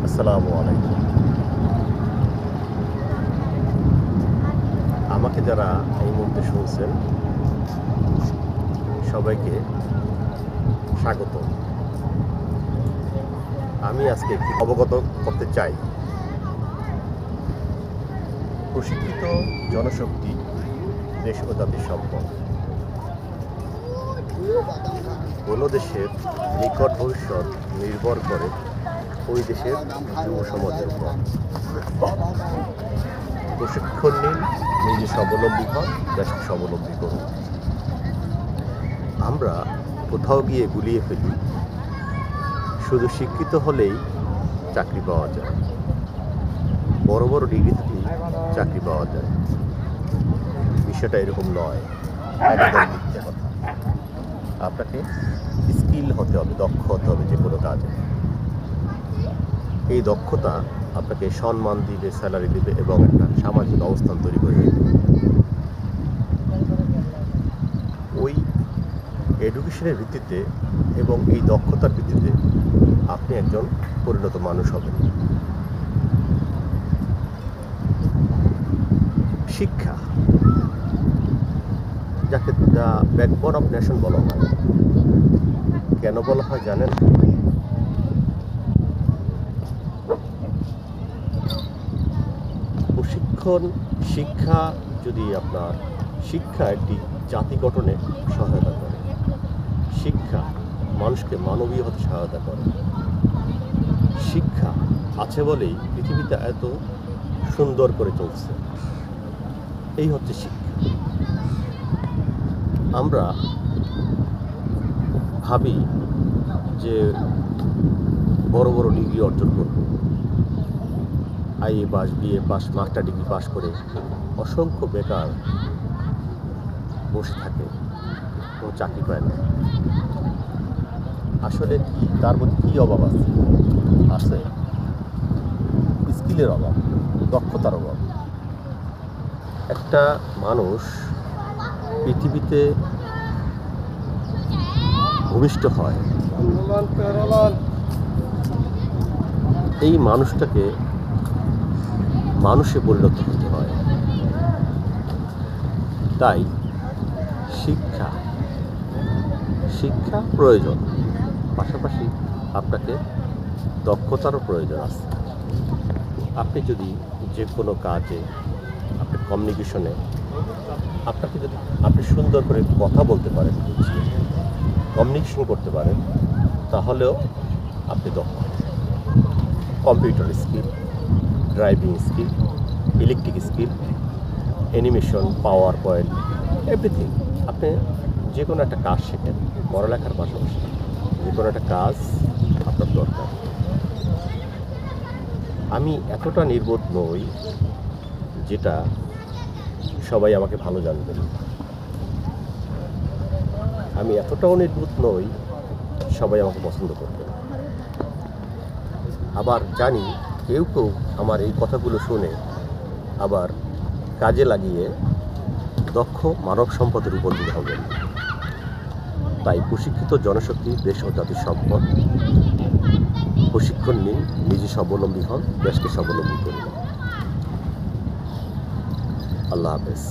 আসসালামু আলাইকুম। আমাকে যারা এই মুহূর্তে শুনছেন সবাইকে স্বাগত। আমি আজকে একটি অবগত করতে চাই, প্রশিক্ষিত জনশক্তি দেশ ও জাতির সম্পদ। কোনো দেশের নিকট ভবিষ্যৎ নির্ভর করে ওই দেশের যুব সমাজের উপর। প্রশিক্ষণ নিন, নিজে স্বাবলম্বী হন, দেশকে স্বাবলম্বী করুন। আমরা কোথাও গিয়ে গুলিয়ে ফেলি শুধু শিক্ষিত হলেই চাকরি পাওয়া যায়, বড় বড় ডিগ্রি থাকলেই চাকরি পাওয়া যায়। বিষয়টা এরকম নয়, একদম মিথ্যে কথা। আপনাকে স্কিল হতে হবে, দক্ষ হতে হবে যে কোনো কাজে। এই দক্ষতা আপনাকে সম্মান দিবে, স্যালারি দিবে এবং একটা সামাজিক অবস্থান তৈরি করে দেবে। ওই এডুকেশনের ভিত্তিতে এবং এই দক্ষতার ভিত্তিতে আপনি একজন পরিণত মানুষ হবেন। শিক্ষা, যাকে দ্য ব্যাকবোন অফ নেশন বলা হয়। কেন বলা হয় জানেন? শিক্ষা যদি আপনার শিক্ষা একটি জাতি গঠনে সহায়তা করে, শিক্ষা মানুষকে মানবীয় হতে সহায়তা করে। শিক্ষা আছে বলেই পৃথিবীতে এত সুন্দর করে চলছে। এই হচ্ছে শিক্ষা। আমরা ভাবি যে বড় বড় ডিগ্রি অর্জন করব, IA pass, BA pass, master degree pass করে অসংখ্য বেকার বসে থাকে, কোনো চাকরি পায় না। আসলে কি তার মধ্যে কী অভাব আছে? স্কিলের অভাব, দক্ষতার অভাব। একটা মানুষ পৃথিবীতে ভূমিষ্ঠ হয়, এই মানুষটাকে মানুষে পরিণত হতে হয়। তাই শিক্ষা প্রয়োজন, পাশাপাশি আপনাকে দক্ষতারও প্রয়োজন আছে। আপনি যদি যে কোনো কাজে, আপনি কমিউনিকেশনে, আপনাকে যদি আপনি সুন্দর করে কথা বলতে পারেন, বুঝিয়ে কমিউনিকেশন করতে পারেন, তাহলেও আপনি দক্ষ। Computer skill, driving skill, electric skill, animation, power point, everything. আপনি যে কোনো একটা কাজ শেখেন, পড়ালেখার পাশাপাশি যে কোনো একটা কাজ আপনার দরকার। আমি এতটা নির্বোধ নই যেটা সবাই আমাকে ভালো জানবেন। আমি এতটাও নির্বোধ নই সবাই আমাকে পছন্দ করবেন। আবার জানি কেউ কেউ আমার এই কথাগুলো শুনে আবার কাজে লাগিয়ে দক্ষ মানব সম্পদের উপর দিতে হবেন। তাই প্রশিক্ষিত জনশক্তি দেশ ও জাতির সম্পদ। প্রশিক্ষণ নিন, নিজে স্বাবলম্বী হন, দেশকে স্বাবলম্বী করুন। আল্লাহ হাফেজ।